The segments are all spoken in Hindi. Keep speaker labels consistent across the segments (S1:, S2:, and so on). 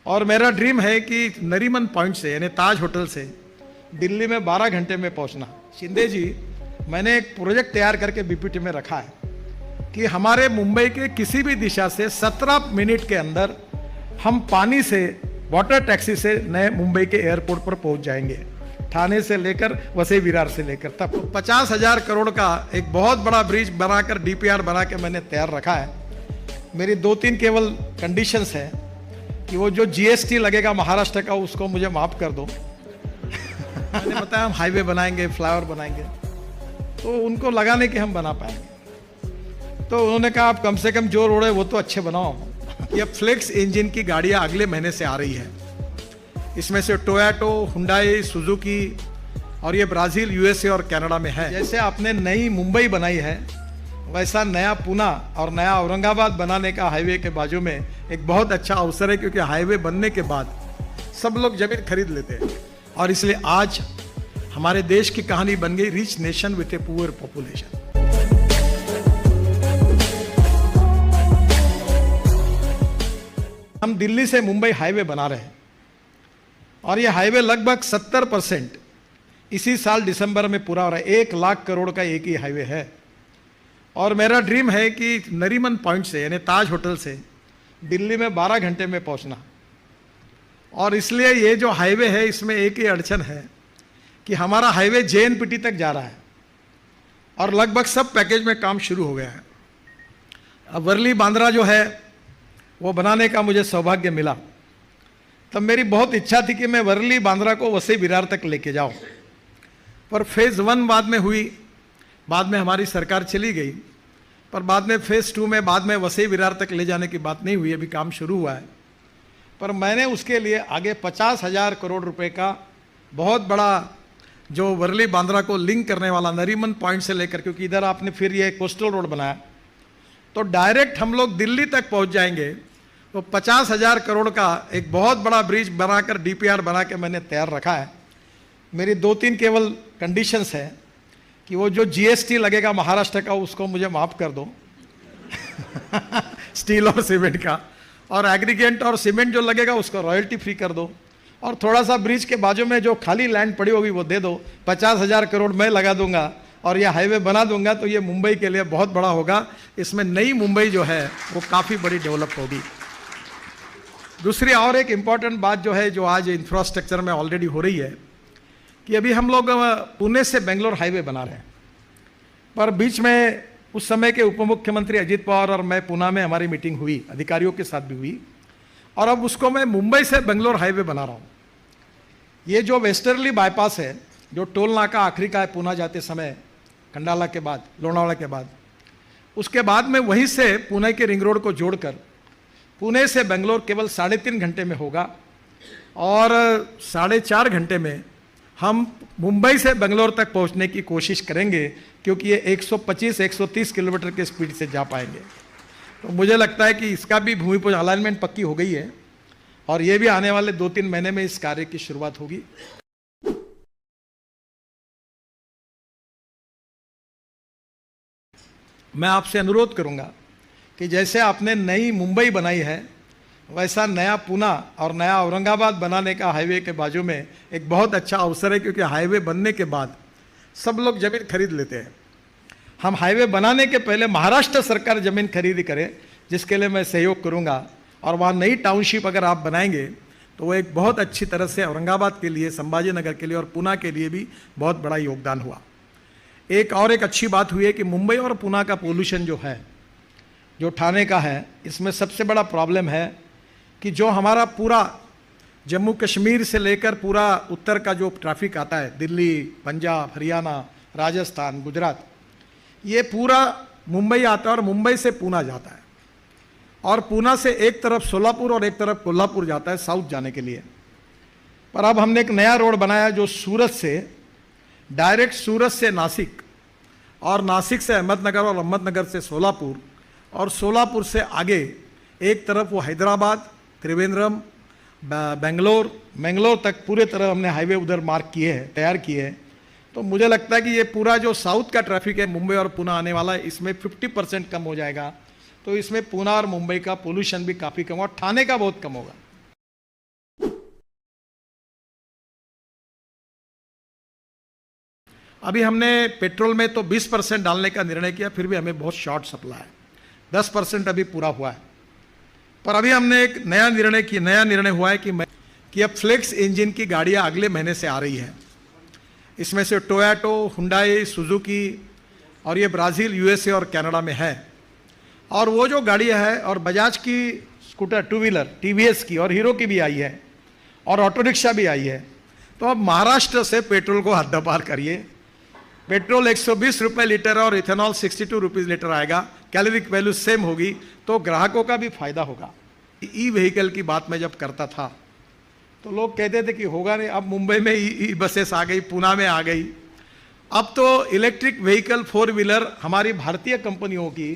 S1: और मेरा ड्रीम है कि नरीमन पॉइंट से यानी ताज होटल से दिल्ली में 12 घंटे में पहुंचना। शिंदे जी, मैंने एक प्रोजेक्ट तैयार करके बीपीटी में रखा है कि हमारे मुंबई के किसी भी दिशा से 17 मिनट के अंदर हम पानी से, वाटर टैक्सी से नए मुंबई के एयरपोर्ट पर पहुंच जाएंगे, ठाणे से लेकर वसई विरार से लेकर तब 50,000 करोड़ का एक बहुत बड़ा ब्रिज बनाकर डीपीआर बना के मैंने तैयार रखा है। मेरी 2-3 केवल कंडीशंस हैं कि वो जो जीएसटी लगेगा महाराष्ट्र का उसको मुझे माफ कर दो। मैंने बताया हम हाईवे बनाएंगे, फ्लाईओवर बनाएंगे, तो उनको लगाने के हम बना पाएंगे। तो उन्होंने कहा आप कम से कम जो रोड है वो तो अच्छे बनाओ। ये फ्लेक्स इंजन की गाड़ियां अगले महीने से आ रही है। इसमें से टोयोटा, हुंडई, सुजुकी और ये ब्राजील, यूएसए और कनाडा में है। जैसे आपने नई मुंबई बनाई है, वैसा नया पुणे और नया औरंगाबाद बनाने का हाईवे के बाजू में एक बहुत अच्छा अवसर है, क्योंकि हाईवे बनने के बाद सब लोग जमीन खरीद लेते हैं और इसलिए आज हमारे देश की कहानी बन गई rich nation with a poor population. हम दिल्ली से मुंबई हाईवे बना रहे हैं और ये हाईवे लगभग 70% इसी साल दिसंबर में पूरा हो रहा है। 1 लाख करोड़ का एक ही हाईवे है और मेरा ड्रीम है कि नरीमन पॉइंट से यानी ताज होटल से दिल्ली में 12 घंटे में पहुंचना। और इसलिए ये जो हाईवे है इसमें एक ही अड़चन है कि हमारा हाईवे जेएनपीटी तक जा रहा है और लगभग सब पैकेज में काम शुरू हो गया है। अब वर्ली बांद्रा जो है वो बनाने का मुझे सौभाग्य मिला, तब मेरी बहुत इच्छा थी कि मैं वर्ली बांद्रा को वसई विरार तक लेके जाऊं, पर फेज़ 1 बाद में हुई, बाद में हमारी सरकार चली गई, पर बाद में फेज़ 2 में बाद में वसई विरार तक ले जाने की बात नहीं हुई, अभी काम शुरू हुआ है। पर मैंने उसके लिए आगे 50,000 करोड़ रुपए का बहुत बड़ा जो वर्ली बांद्रा को लिंक करने वाला नरीमन पॉइंट से लेकर, क्योंकि इधर आपने फिर ये कोस्टल रोड बनाया तो डायरेक्ट हम लोग दिल्ली तक पहुंच जाएंगे। तो 50,000 करोड़ का एक बहुत बड़ा ब्रिज बनाकर डीपीआर बना के मैंने तैयार रखा है। मेरी 2-3 केवल कंडीशंस हैं कि वो जो जीएसटी लगेगा महाराष्ट्र का उसको मुझे माफ़ कर दो स्टील और सीमेंट का, और एग्रीगेट और सीमेंट जो लगेगा उसको रॉयल्टी फ्री कर दो, और थोड़ा सा ब्रिज के बाजू में जो खाली लैंड पड़ी होगी वो दे दो। 50,000 करोड़ मैं लगा दूंगा और ये हाईवे बना दूंगा, तो ये मुंबई के लिए बहुत बड़ा होगा। इसमें नई मुंबई जो है वो काफ़ी बड़ी डेवलप होगी। दूसरी और एक इम्पॉर्टेंट बात जो है, जो आज इंफ्रास्ट्रक्चर में ऑलरेडी हो रही है, कि अभी हम लोग पुणे से बेंगलोर हाईवे बना रहे हैं, पर बीच में उस समय के उप मुख्यमंत्री अजित पवार और मैं पुणे में हमारी मीटिंग हुई, अधिकारियों के साथ भी हुई, और अब उसको मैं मुंबई से बेंगलोर हाईवे बना रहा हूँ। ये जो वेस्टर्ली बाईपास है, जो टोल नाका आखिरी का है पुणे जाते समय, खंडाला के बाद, लोनावाला के बाद, उसके बाद में वहीं से पुणे के रिंग रोड को जोड़कर पुणे से बेंगलोर केवल 3.5 घंटे में होगा और 4.5 घंटे में हम मुंबई से बेंगलोर तक पहुंचने की कोशिश करेंगे, क्योंकि ये 125-130 किलोमीटर के स्पीड से जा पाएंगे। तो मुझे लगता है कि इसका भी भूमि पूजन अलाइनमेंट पक्की हो गई है और ये भी आने वाले 2-3 महीने में इस कार्य की शुरुआत होगी। मैं आपसे अनुरोध करूंगा कि जैसे आपने नई मुंबई बनाई है, वैसा नया पुणे और नया औरंगाबाद बनाने का हाईवे के बाजू में एक बहुत अच्छा अवसर है, क्योंकि हाईवे बनने के बाद सब लोग जमीन खरीद लेते हैं। हम हाईवे बनाने के पहले महाराष्ट्र सरकार जमीन खरीदी करे, जिसके लिए मैं सहयोग करूंगा, और वहाँ नई टाउनशिप अगर आप बनाएंगे तो वो एक बहुत अच्छी तरह से औरंगाबाद के लिए, संभाजी नगर के लिए और पुणे के लिए भी बहुत बड़ा योगदान हुआ। एक अच्छी बात हुई है कि मुंबई और पुणे का पोल्यूशन जो है, जो ठाणे का है, इसमें सबसे बड़ा प्रॉब्लम है कि जो हमारा पूरा जम्मू कश्मीर से लेकर पूरा उत्तर का जो ट्रैफिक आता है, दिल्ली, पंजाब, हरियाणा, राजस्थान, गुजरात, ये पूरा मुंबई आता है और मुंबई से पुणे जाता है, और पुणे से एक तरफ सोलापुर और एक तरफ कोल्हापुर जाता है साउथ जाने के लिए। पर अब हमने एक नया रोड बनाया जो सूरत से डायरेक्ट, सूरत से नासिक और नासिक से अहमदनगर और अहमदनगर से सोलापुर और सोलापुर से आगे एक तरफ वो हैदराबाद, त्रिवेंद्रम, बेंगलोर तक पूरे तरह हमने हाईवे उधर मार्क किए हैं, तैयार किए हैं। तो मुझे लगता है कि ये पूरा जो साउथ का ट्रैफिक है मुंबई और पुणे आने वाला है, इसमें 50% कम हो जाएगा। तो इसमें पुणे और मुंबई का पोल्यूशन भी काफ़ी कम और ठाणे का बहुत कम होगा। अभी हमने पेट्रोल में तो 20% डालने का निर्णय किया, फिर भी हमें बहुत शॉर्ट सप्लाई है, 10% अभी पूरा हुआ है। पर अभी हमने एक नया निर्णय हुआ है कि अब फ्लेक्स इंजन की गाड़ियाँ अगले महीने से आ रही है। इसमें से टोयोटा, हुंडई, सुजुकी और ये ब्राज़ील, यूएसए और कनाडा में है। और वो जो गाड़ियाँ है और बजाज की स्कूटर, टू व्हीलर, टीवीएस की और हीरो की भी आई है और ऑटो रिक्शा भी आई है। तो अब महाराष्ट्र से पेट्रोल को हद्दपार करिए। पेट्रोल 120 रुपये लीटर और इथेनॉल 62 रुपीज़ लीटर आएगा, कैलोरिक वैल्यू सेम होगी, तो ग्राहकों का भी फायदा होगा। ई व्हीकल की बात मैं जब करता था तो लोग कहते थे कि होगा नहीं। अब मुंबई में ई बसेस आ गई, पूना में आ गई। अब तो इलेक्ट्रिक व्हीकल 4 व्हीलर हमारी भारतीय कंपनियों की,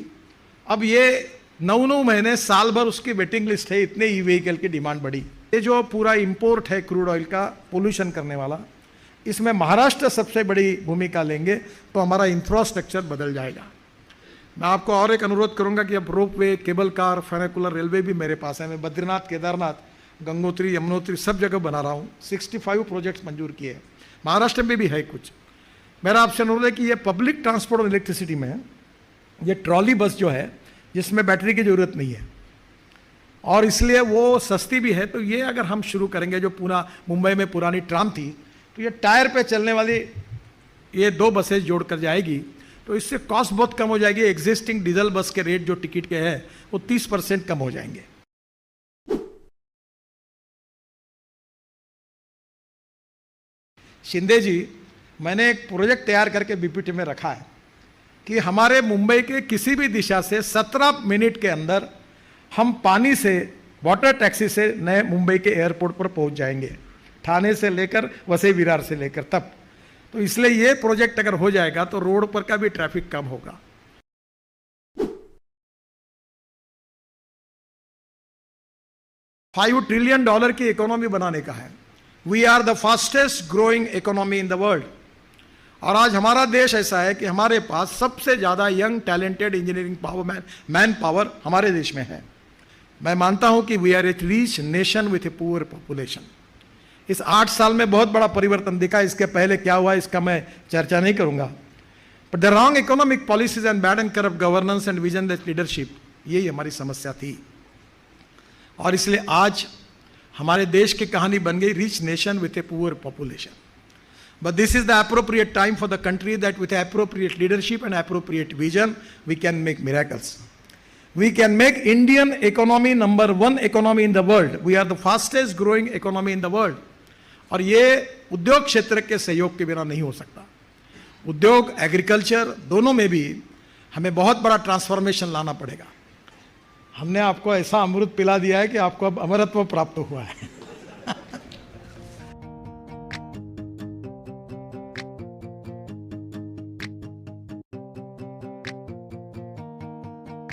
S1: अब ये 9 महीने, साल भर उसकी वेटिंग लिस्ट है, इतने ई व्हीकल की डिमांड बढ़ी। ये जो पूरा इंपोर्ट है क्रूड ऑयल का, पोल्यूशन करने वाला, इसमें महाराष्ट्र सबसे बड़ी भूमिका लेंगे तो हमारा इंफ्रास्ट्रक्चर बदल जाएगा। मैं आपको और एक अनुरोध करूंगा कि अब रोप वे, केबल कार, फेनिकुलर रेलवे भी मेरे पास है। मैं बद्रीनाथ, केदारनाथ, गंगोत्री, यमुनोत्री सब जगह बना रहा हूँ। 65 प्रोजेक्ट्स मंजूर किए हैं, महाराष्ट्र में भी है कुछ। मेरा आपसे अनुरोध है कि ये पब्लिक ट्रांसपोर्ट और इलेक्ट्रिसिटी में ये ट्रॉली बस जो है, जिसमें बैटरी की ज़रूरत नहीं है और इसलिए वो सस्ती भी है, तो ये अगर हम शुरू करेंगे, जो मुंबई में पुरानी ट्राम थी, तो ये टायर पे चलने वाली ये 2 बसेज जोड़ कर जाएगी, तो इससे कॉस्ट बहुत कम हो जाएगी। एग्जिस्टिंग डीजल बस के रेट जो टिकट के हैं वो 30% कम हो जाएंगे। शिंदे जी, मैंने एक प्रोजेक्ट तैयार करके बीपीटी में रखा है कि हमारे मुंबई के किसी भी दिशा से 17 मिनट के अंदर हम पानी से, वाटर टैक्सी से नए मुंबई के एयरपोर्ट पर पहुंच जाएंगे, ठाणे से लेकर वसई विरार से लेकर तब। तो इसलिए ये प्रोजेक्ट अगर हो जाएगा तो रोड पर का भी ट्रैफिक कम होगा। $5 ट्रिलियन की इकोनॉमी बनाने का है। We are the fastest growing economy in the world. और आज हमारा देश ऐसा है कि हमारे पास सबसे ज़्यादा young, talented engineering power, man power हमारे देश में है। मैं मानता हूं कि we are a rich nation with a poor population. इस 8 साल में बहुत बड़ा परिवर्तन दिखा। इसके पहले क्या हुआ इसका मैं चर्चा नहीं करूंगा। But the wrong economic policies and bad and corrupt governance and visionless leadership, यही हमारी समस्या थी। और इसलिए आज हमारे देश की कहानी बन गई rich nation with a poor population. But this is the appropriate time for the country that with appropriate leadership and appropriate vision, we can make miracles. We can make Indian economy number 1 economy in the world. We are the fastest growing economy in the world. और ये उद्योग क्षेत्र के सहयोग के बिना नहीं हो सकता। उद्योग, एग्रीकल्चर दोनों में भी हमें बहुत बड़ा ट्रांसफॉर्मेशन लाना पड़ेगा। हमने आपको ऐसा अमृत पिला दिया है कि आपको अब अमरत्व प्राप्त हुआ है।